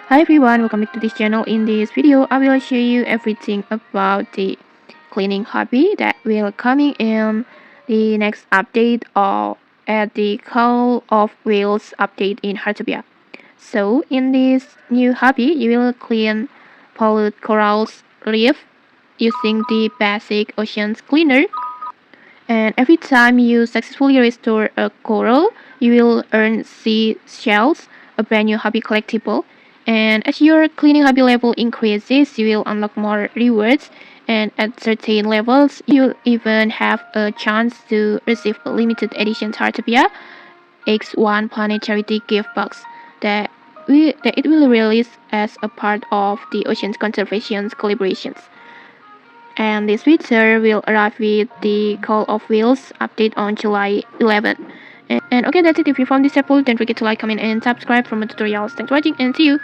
Hi everyone, welcome back to this channel. In this video, I will show you everything about the cleaning hobby that will coming in the next update or at the Call of Whales update in Heartopia. So in this new hobby, you will clean polluted corals reef using the basic oceans cleaner. And every time you successfully restore a coral, you will earn seashells, a brand new hobby collectible. And as your cleaning hobby level increases, you will unlock more rewards. And at certain levels, you'll even have a chance to receive a limited edition Heartopia X1 Planet Charity gift box that it will release as a part of the Oceans Conservation collaborations. And this feature will arrive with the Call of Wheels update on July 11th. And okay, that's it. If you found this helpful, don't forget to like, comment, and subscribe for more tutorials. Thanks for watching, and see you!